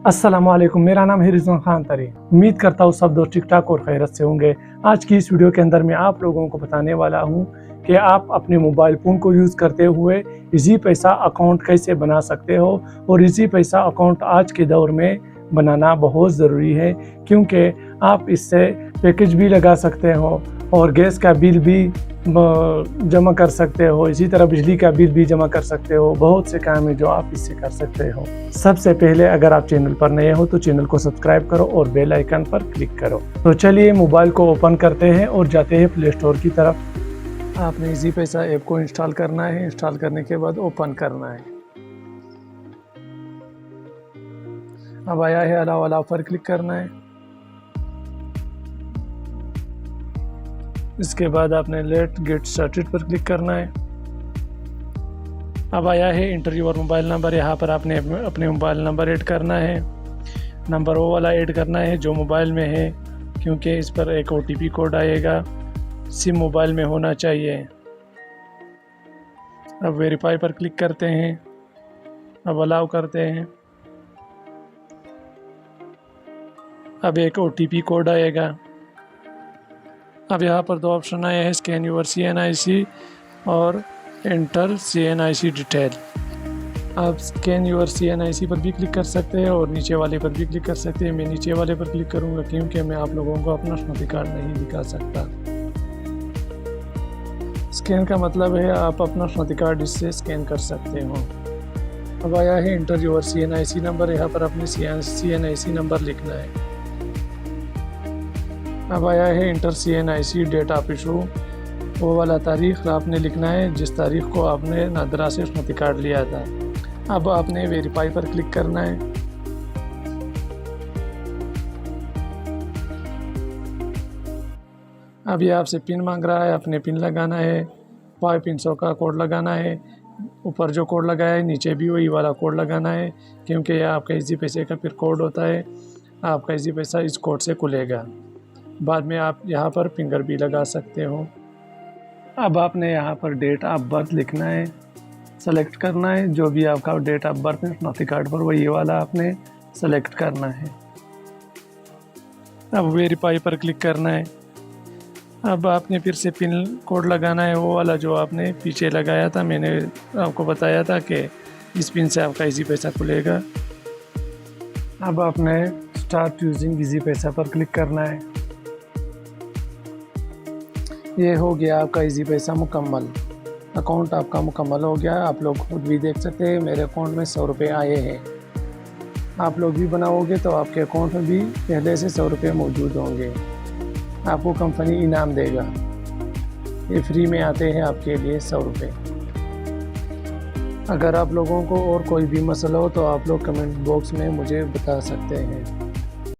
अस्सलामुअलैकुम, मेरा नाम है रिजवान खान तरी। उम्मीद करता हूँ सब दोस्त ठीक ठाक और खैरत से होंगे। आज की इस वीडियो के अंदर मैं आप लोगों को बताने वाला हूँ कि आप अपने मोबाइल फ़ोन को यूज़ करते हुए इजी पैसा अकाउंट कैसे बना सकते हो। और इजी पैसा अकाउंट आज के दौर में बनाना बहुत ज़रूरी है, क्योंकि आप इससे पैकेज भी लगा सकते हो और गैस का बिल भी जमा कर सकते हो। इसी तरह बिजली का बिल भी जमा कर सकते हो। बहुत से काम है जो आप इससे कर सकते हो। सबसे पहले अगर आप चैनल पर नए हो तो चैनल को सब्सक्राइब करो और बेल आइकन पर क्लिक करो। तो चलिए मोबाइल को ओपन करते हैं और जाते हैं प्ले स्टोर की तरफ। आपने इजी पैसा ऐप को इंस्टॉल करना है। इंस्टॉल करने के बाद ओपन करना है। अब आया है अलाउ पर क्लिक करना है। इसके बाद आपने लेट गेट स्टार्टेड पर क्लिक करना है। अब आया है इंटर योर मोबाइल नंबर। यहाँ पर आपने अपने मोबाइल नंबर ऐड करना है। नंबर वो वाला ऐड करना है जो मोबाइल में है, क्योंकि इस पर एक OTP कोड आएगा। सिम मोबाइल में होना चाहिए। अब वेरीफाई पर क्लिक करते हैं। अब अलाउ करते हैं। अब एक OTP कोड आएगा। अब यहाँ पर दो ऑप्शन आए हैं, स्कैन यूर CNIC और एंटर CNIC डिटेल। आप स्कैन यूर CNIC पर भी क्लिक कर सकते हैं और नीचे वाले पर भी क्लिक कर सकते हैं। मैं नीचे वाले पर क्लिक करूँगा, क्योंकि मैं आप लोगों को अपना स्नैप कार्ड नहीं दिखा सकता। स्कैन का मतलब है आप अपना स्नैप कार्ड इससे स्कैन कर सकते हो। अब आया है इंटर योर CNIC नंबर। यहाँ पर अपने CNIC नंबर लिखना है। अब आया है enter CNIC date of issue. वो वाला तारीख आपने लिखना है जिस तारीख को आपने नादरा से स्नैप कार्ड लिया था। अब आपने वेरीफाई पर क्लिक करना है। अब ये आपसे पिन मांग रहा है, अपने पिन लगाना है। 500 का कोड लगाना है। ऊपर जो कोड लगाया है नीचे भी वही वाला कोड लगाना है, क्योंकि यह आपका इजी पैसे का फिर कोड होता है। आपका इजी पैसा इस कोड से खुलेगा। बाद में आप यहाँ पर फिंगर भी लगा सकते हो। अब आपने यहाँ पर डेट ऑफ बर्थ लिखना है, सेलेक्ट करना है। जो भी आपका डेट ऑफ बर्थ है स्नैप कार्ड पर वही वाला आपने सेलेक्ट करना है। अब वेरीफाई पर क्लिक करना है। अब आपने फिर से पिन कोड लगाना है, वो वाला जो आपने पीछे लगाया था। मैंने आपको बताया था कि इस पिन से आपका इजी पैसा खुलेगा। अब आपने स्टार्ट यूजिंग इजी पैसा पर क्लिक करना है। ये हो गया आपका इजी पैसा मुकम्मल। अकाउंट आपका मुकम्मल हो गया। आप लोग खुद भी देख सकते हैं मेरे अकाउंट में 100 रुपये आए हैं। आप लोग भी बनाओगे तो आपके अकाउंट में भी पहले से 100 रुपये मौजूद होंगे। आपको कंपनी इनाम देगा। ये फ्री में आते हैं आपके लिए 100 रुपये। अगर आप लोगों को और कोई भी मसला हो तो आप लोग कमेंट बॉक्स में मुझे बता सकते हैं।